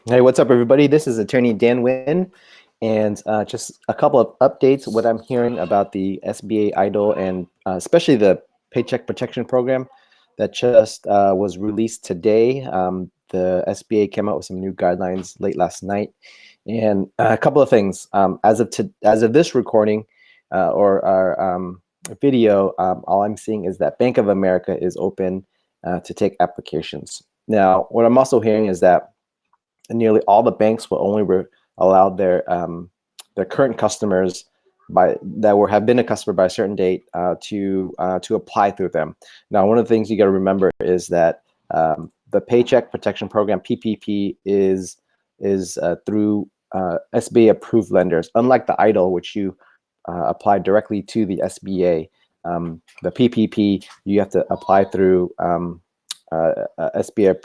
Hey, what's up, everybody? This is attorney Dan Nguyen, and just a couple of updates. What I'm hearing about the SBA EIDL and especially the Paycheck Protection Program that just was released today. The SBA came out with some new guidelines late last night, and a couple of things. As of this recording or our video, all I'm seeing is that Bank of America is open to take applications. Now, what I'm also hearing is that nearly all the banks will only allow their current customers have been a customer by a certain date to apply through them. Now, one of the things you got to remember is that the Paycheck Protection Program (PPP) is through SBA approved lenders. Unlike the EIDL, which you apply directly to the SBA, the PPP you have to apply through. SBA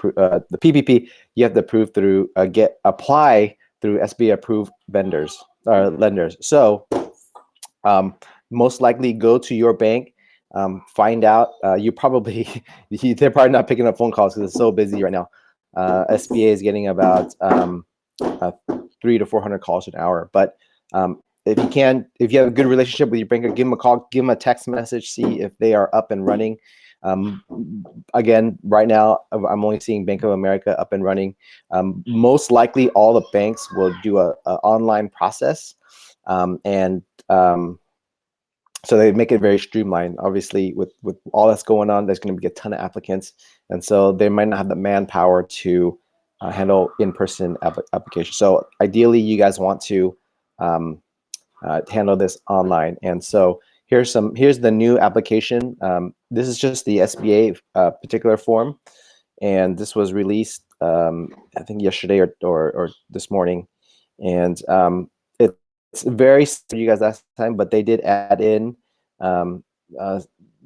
the PPP you have to approve through apply through SBA approved vendors or lenders. So most likely go to your bank, find out. They're probably not picking up phone calls because it's so busy right now. SBA is getting about 300 to 400 calls an hour. But if you have a good relationship with your banker, give them a call, give them a text message, see if they are up and running. Again, right now, I'm only seeing Bank of America up and running. Most likely, all the banks will do a online process, so they make it very streamlined. Obviously, with all that's going on, there's going to be a ton of applicants, and so they might not have the manpower to handle in-person applications. So ideally, you guys want to handle this online, and so here's the new application. This is just the SBA particular form, and this was released I think yesterday or this morning, and it's very similar to you guys last time, but they did add in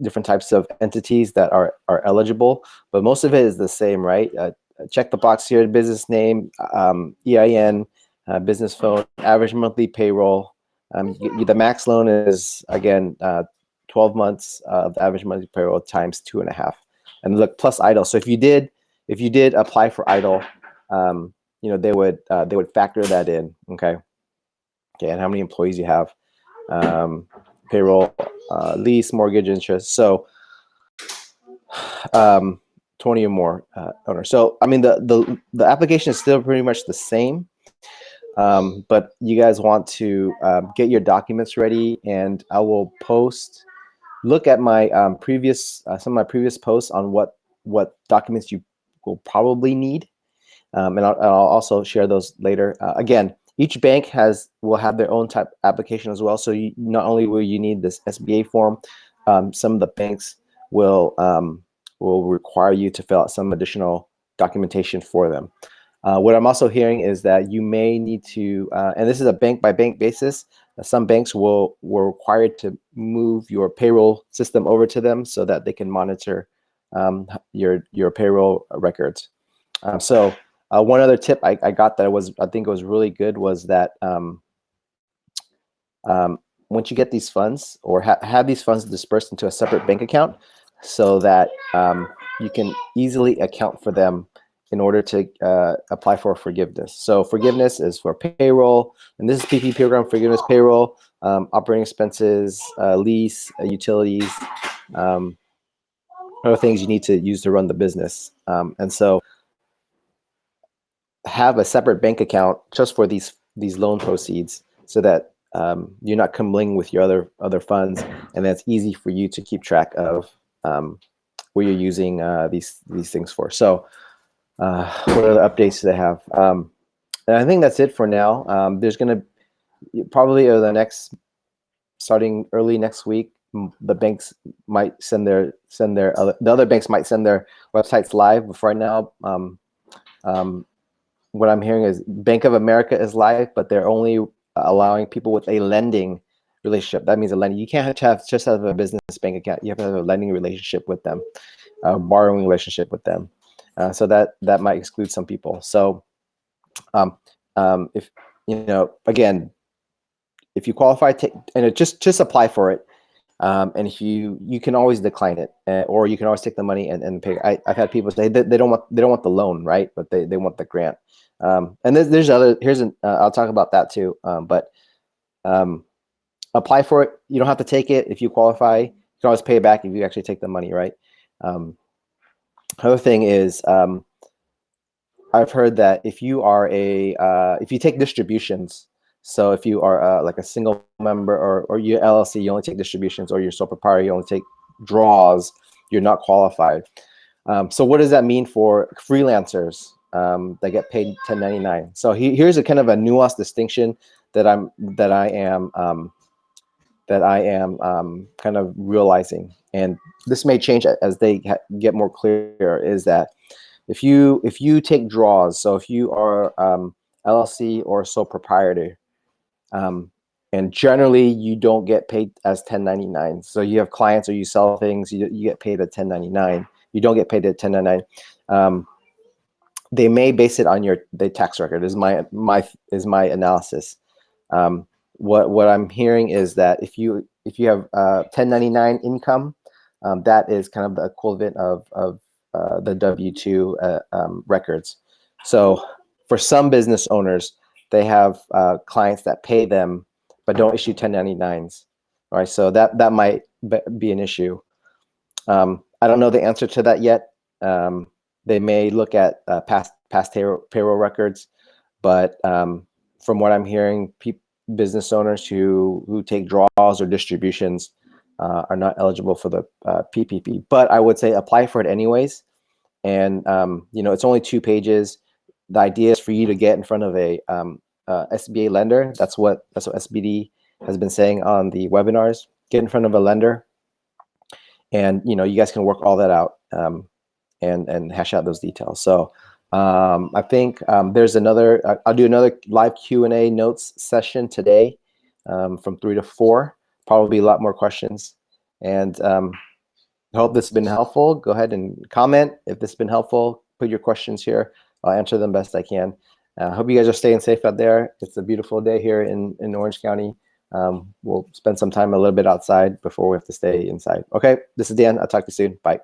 different types of entities that are eligible, but most of it is the same, right? Check the box here: business name, EIN, business phone, average monthly payroll. The max loan is, again, 12 months of average monthly payroll times 2.5, and look, plus EIDL. So if you did apply for EIDL, they would factor that in. Okay, and how many employees you have, payroll, lease, mortgage, interest. So 20 or more owners. So I mean, the application is still pretty much the same. But you guys want to get your documents ready, and I will post look at my previous some of my previous posts on what documents you will probably need, and I'll also share those later. Again, each bank will have their own type application as well. So not only will you need this SBA form, some of the banks will require you to fill out some additional documentation for them. What I'm also hearing is that you may need to, and this is a bank by bank basis, some banks were required to move your payroll system over to them so that they can monitor your payroll records. So one other tip I got that I think was really good was that once you get these funds or have these funds dispersed into a separate bank account so that you can easily account for them in order to apply for forgiveness. So forgiveness is for payroll, and this is PPP program, forgiveness, payroll, operating expenses, lease, utilities, other things you need to use to run the business. And so have a separate bank account just for these loan proceeds so that you're not commingling with your other funds, and that's easy for you to keep track of where you're using these things for. So what other updates do they have? And I think that's it for now. There's going to probably over the next, starting early next week, the banks might the other banks might send their websites live. But right now, what I'm hearing is Bank of America is live, but they're only allowing people with a lending relationship. That means a lending. You can't just have a business bank account. You have to have a lending relationship with them, a borrowing relationship with them. So that might exclude some people. So if again, if you qualify, just apply for it. And if you can always decline it, or you can always take the money and pay. I've had people say they don't want the loan, right? But they want the grant. And I'll talk about that too. But apply for it. You don't have to take it if you qualify. You can always pay it back if you actually take the money, right? Other thing is, I've heard that if you are if you take distributions, so if you are like a single member or your LLC, you only take distributions, or you're sole proprietor, you only take draws, you're not qualified. So what does that mean for freelancers that get paid 1099? So here's a kind of a nuanced distinction that I am kind of realizing, and this may change as they get more clear. Is that if you take draws, so if you are LLC or sole proprietor, and generally you don't get paid as 1099. So you have clients or you sell things, you get paid at 1099. You don't get paid at 1099. They may base it on the tax record. Is my analysis. What I'm hearing is that if you have 1099 income, that is kind of the equivalent of the W-2 records. So for some business owners, they have clients that pay them but don't issue 1099s. All right, so that might be an issue. I don't know the answer to that yet. They may look at past payroll records, but from what I'm hearing, business owners who take draws or distributions are not eligible for the PPP. But I would say apply for it anyways. And it's only 2 pages. The idea is for you to get in front of a SBA lender. That's what SBD has been saying on the webinars. Get in front of a lender, and you guys can work all that out and hash out those details. So I think there's another. I'll do another live Q&A notes session today from 3 to 4. Probably a lot more questions, and I hope this has been helpful. Go ahead and comment if this has been helpful. Put your questions here. I'll answer them best I can. I hope you guys are staying safe out there. It's a beautiful day here in Orange County. We'll spend some time a little bit outside before we have to stay inside. Okay, this is Dan. I'll talk to you soon. Bye.